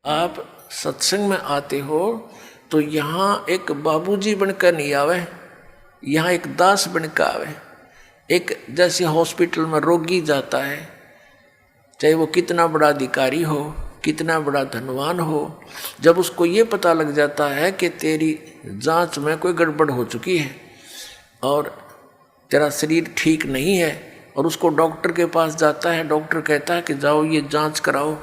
आप सत्संग में आते हो तो यहाँ एक बाबूजी बनकर नहीं आवे, यहाँ एक दास बनकर आवे। एक जैसे हॉस्पिटल में रोगी जाता है, चाहे वो कितना बड़ा अधिकारी हो, कितना बड़ा धनवान हो, जब उसको ये पता लग जाता है कि तेरी जांच में कोई गड़बड़ हो चुकी है और तेरा शरीर ठीक नहीं है, और उसको डॉक्टर के पास जाता है, डॉक्टर कहता है कि जाओ ये जांच कराओ,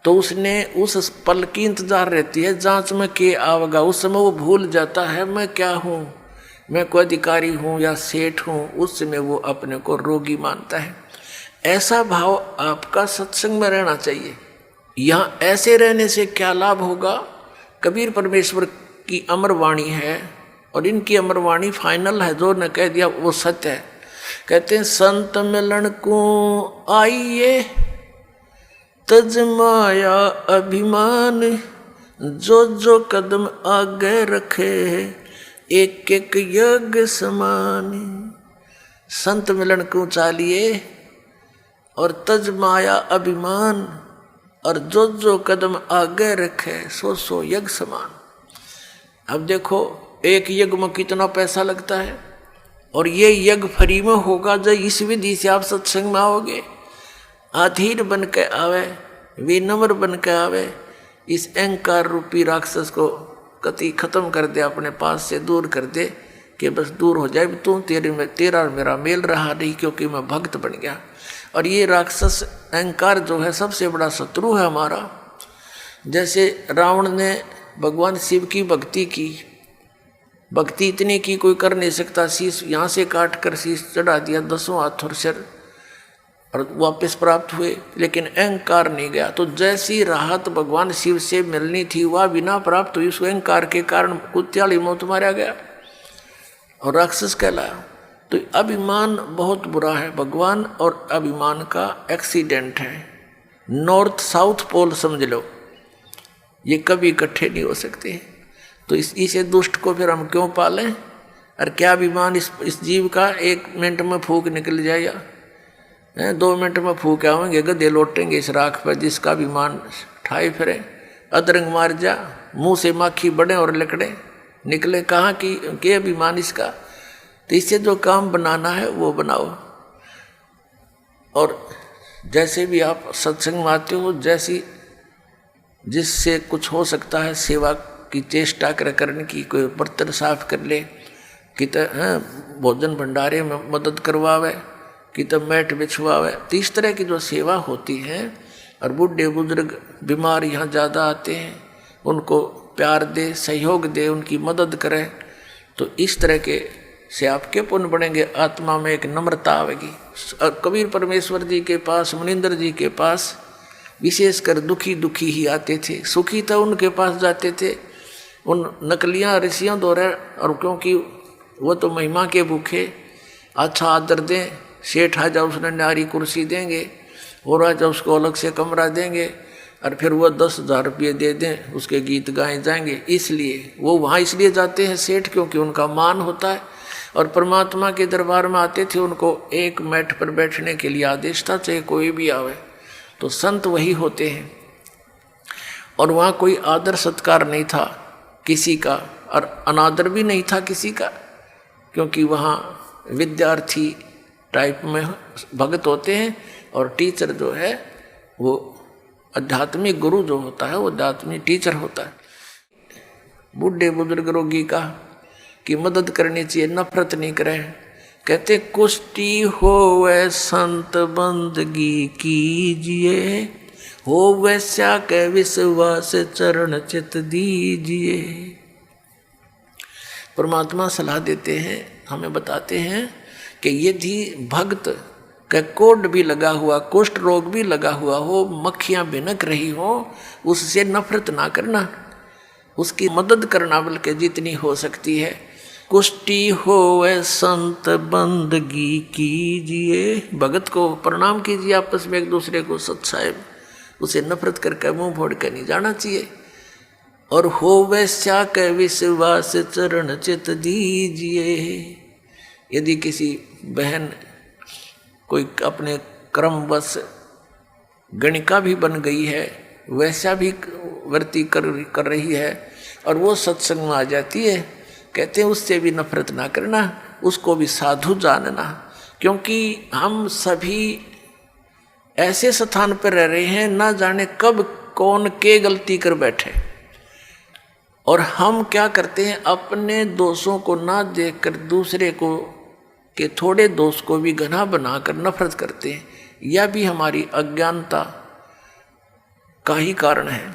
तो उसने उस पल की इंतजार रहती है जांच में के आवेगा। उस समय वो भूल जाता है मैं क्या हूँ, मैं कोई अधिकारी हूँ या सेठ हूँ। उस समय वो अपने को रोगी मानता है। ऐसा भाव आपका सत्संग में रहना चाहिए। यहाँ ऐसे रहने से क्या लाभ होगा? कबीर परमेश्वर की अमर वाणी है और इनकी अमर वाणी फाइनल है, जो न कह दिया वो सत्य है। कहते हैं संत मिलन को आइए तज माया अभिमान, जो जो कदम आगे रखे एक एक यज्ञ समान। संत मिलन को चालिए और तज माया अभिमान, और जो जो कदम आगे रखे सो सो यज्ञ समान। अब देखो एक यज्ञ में कितना पैसा लगता है, और ये यज्ञ फ्री में होगा जब इस विधि से आप सत्संग में आओगे। अधीर बन के आवे, विनम्र बन के आवे, इस अहंकार रूपी राक्षस को कति खत्म कर दे, अपने पास से दूर कर दे कि बस दूर हो जाए, तू तेरा मेरा मेल रहा नहीं क्योंकि मैं भक्त बन गया। और ये राक्षस अहंकार जो है सबसे बड़ा शत्रु है हमारा। जैसे रावण ने भगवान शिव की भक्ति की, भक्ति इतनी की कोई कर नहीं सकता, शीश यहाँ से काट कर शीश चढ़ा दिया, 10 हाथ और सिर, और वापस प्राप्त हुए, लेकिन अहंकार नहीं गया। तो जैसी राहत भगवान शिव से मिलनी थी वह बिना प्राप्त हुई, उस अहंकार के कारण कुत्याली मौत मारा गया और राक्षस कहलाया। तो अभिमान बहुत बुरा है, भगवान और अभिमान का एक्सीडेंट है। नॉर्थ साउथ पोल समझ लो, ये कभी इकट्ठे नहीं हो सकते। तो इसे दुष्ट को फिर हम क्यों पालें? और क्या अभिमान इस जीव का 1 मिनट में फूक निकल जाएगा, 2 मिनट में फूक आवेंगे, गधे लौटेंगे इस राख पर जिसका अभिमान ठाए फिरे। अदरंग मार जा, मुंह से माखी बढ़े और लकड़े निकले, कहाँ की के अभिमान इसका। तो इससे जो काम बनाना है वो बनाओ। और जैसे भी आप सत्संग में आते हो, जैसी जिससे कुछ हो सकता है सेवा की चेष्टा करने की, कोई बर्तन साफ कर ले, कि भोजन भंडारे में मदद करवावे, कि तब मैट बिछवावे। तो इस तरह की जो सेवा होती है, और बूढ़े बुजुर्ग बीमार यहाँ ज़्यादा आते हैं, उनको प्यार दे, सहयोग दे, उनकी मदद करे, तो इस तरह के से आपके पुण्य बढ़ेंगे। आत्मा में एक नम्रता आवेगी। और कबीर परमेश्वर जी के पास, मुनिंदर जी के पास विशेषकर दुखी ही आते थे, सुखी तो उनके पास जाते थे, उन नकलियाँ ऋषियों द्वारा। और क्योंकि वो तो महिमा के भूखे, अच्छा आदर दें, सेठ आ जाओ उसने न्यारी कुर्सी देंगे, और आ जाओ उसको अलग से कमरा देंगे, और फिर वो 10,000 रुपये दे दें, उसके गीत गाए जाएंगे। इसलिए वो वहाँ इसलिए जाते हैं सेठ, क्योंकि उनका मान होता है। और परमात्मा के दरबार में आते थे, उनको एक मैट पर बैठने के लिए आदेश था, चाहे कोई भी आवे। तो संत वही होते हैं। और वहाँ कोई आदर सत्कार नहीं था किसी का, और अनादर भी नहीं था किसी का, क्योंकि वहाँ विद्यार्थी टाइप में भगत होते हैं, और टीचर जो है वो आध्यात्मिक गुरु जो होता है वो आध्यात्मिक टीचर होता है। बूढ़े बुजुर्ग रोगी का की मदद करनी चाहिए, नफरत नहीं करें। कहते कुष्टी होवे संत बंदगी कीजिए, हो वैसा के विश्वास चरण चित दीजिए। परमात्मा सलाह देते हैं, हमें बताते हैं कि यदि भक्त का कोढ़ भी लगा हुआ, कुष्ठ रोग भी लगा हुआ हो, मक्खियाँ भिनक रही हो, उससे नफरत ना करना, उसकी मदद करना बल्कि जितनी हो सकती है। कुष्टी होवे संत बंदगी कीजिए, भगत को प्रणाम कीजिए, आपस में एक दूसरे को सत्साहेब, उसे नफरत करके मुंह फोड़ कर नहीं जाना चाहिए। और होवे स्या के विश्वास चरण चित दीजिए। यदि किसी बहन कोई अपने क्रमवश गणिका भी बन गई है, वैसा भी वृत्ति कर रही है और वो सत्संग में आ जाती है, कहते हैं उससे भी नफरत ना करना, उसको भी साधु जानना। क्योंकि हम सभी ऐसे स्थान पर रह रहे हैं, ना जाने कब कौन के गलती कर बैठे, और हम क्या करते हैं, अपने दोषों को ना देखकर दूसरे को के थोड़े दोष को भी घना बनाकर नफरत करते हैं। यह भी हमारी अज्ञानता का ही कारण है।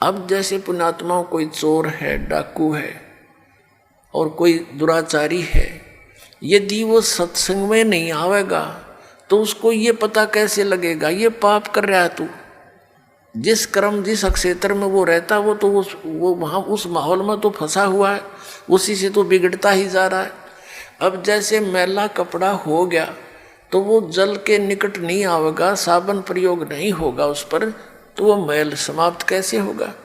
अब जैसे पुण्यात्माओं कोई चोर है, डाकू है और कोई दुराचारी है, यदि वो सत्संग में नहीं आवेगा तो उसको ये पता कैसे लगेगा ये पाप कर रहा है तू। जिस कर्म जिस क्षेत्र में वो रहता वो तो वो वहाँ उस माहौल में तो फंसा हुआ है, उसी से तो बिगड़ता ही जा रहा है। अब जैसे मैला कपड़ा हो गया तो वो जल के निकट नहीं आवेगा, साबुन प्रयोग नहीं होगा उस पर, तो वो मैल समाप्त कैसे होगा।